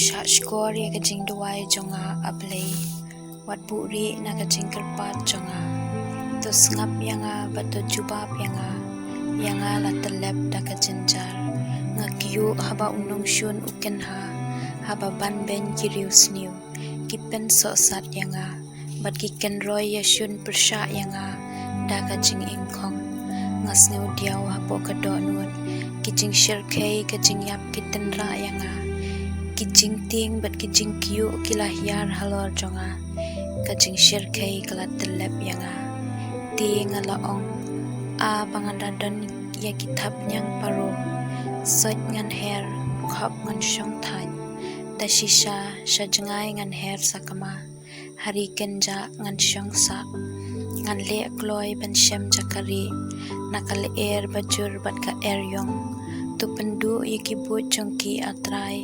sha skor ya kajing duai jonga ablay wat buri na kajing kerpat jonga to sngap yanga bato jubab yanga la telep da kajenjar ngakyu haba unong shun uken haba ban ben kiriu sniu kipen so sat yanga bat kiken roy ya shun persha yanga da kajing ingkong ngasneu diaw hapo kadonun kijing shirkei kajing yap kiten ra yanga kijing ting bat kijing kyu kilahyar halor jonga kajing shirkei kalat telep yanga ting ala ong a pangandadan ya kitab nyang paro sot ngan her khop ngan shong than da shisha shajangai ngan her sakama hari kenja ngan shong sa ngan le kloy ban shem jakari nakal air bajur bat ka air yong tu pendu ye ki bu chongki atrai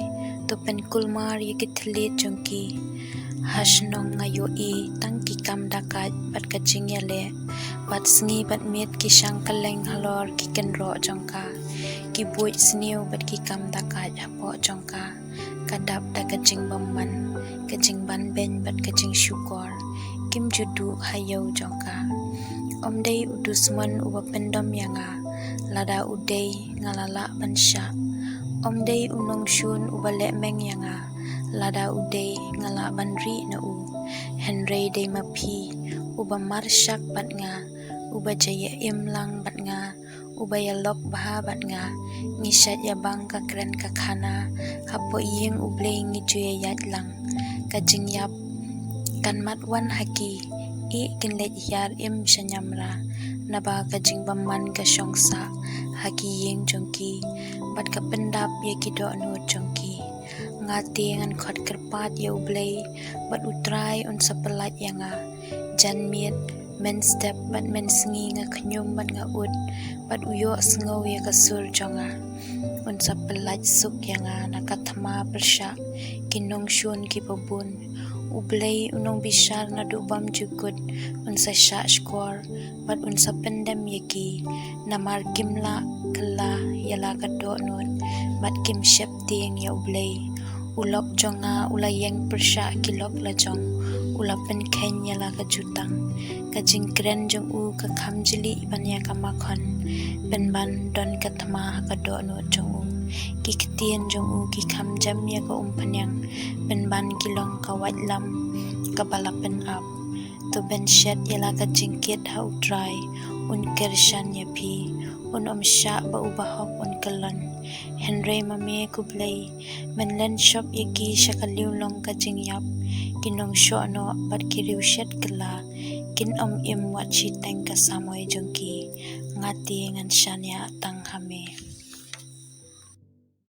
tu pen kulmar ye ki thli chongki hasnong ngayo I tangki kam dakat bat ka jingyale bat sngi bat met ki shangkaleng halor ki kenro jongka ki bu sniu bat ki kam dakat hapo jongka kadap da ka jing bamman ka jing ban ben bat ka jing syukor kim judu hayo jongka omdei udusman uba pendom yanga lada udei ngalala bansha omdei unong shun uba lemeng yanga lada udei ngala banri na u henrei de mapi uba marshak bat nga uba jaya imlang bat nga uba yalok baha bat nga ngishat yabang ka kren ka khana hapo yeng ublei ngijuya yat lang kajing yap kan mat wan haki I kinlet yar im shanyamra naba kajing baman ka shongsa haki yeng jongki bat ka pendap ye kido nu jongki ngati ngan khot kerpat ye ublei bat utrai un sapelat yanga jan miet men step bat men sngi nga khnyum bat nga ut bat uyo sngo ye kasur jonga un sapelat suk yanga nakathama persha kinong shun ki babun ublei unong bishar na dubam jukut unsa sha skor bat unsa pendem yeki namar kimla kala yala kado nun bat kim shep ting ya ublei ulok jonga ulayeng persha kilok la jong ulapen ken yala ka jutang ka jingkren jong u ka khamjili banya kamakon penban don kathama kado nu jong u ki ktien jong u ki khamjam ya ka umpanyang penban kilong ka wajlam ka balapen up to ben shet yala ka jingkit ha utrai un kershan ya pi un omsha ba ubahok un kalon henry mame kublei menlen shop yaki shakaliu long ka jingyap kinong sho no bat kiriu shet kala kin im wat chi teng ka samoy jongki ngati ngan shanya tang hame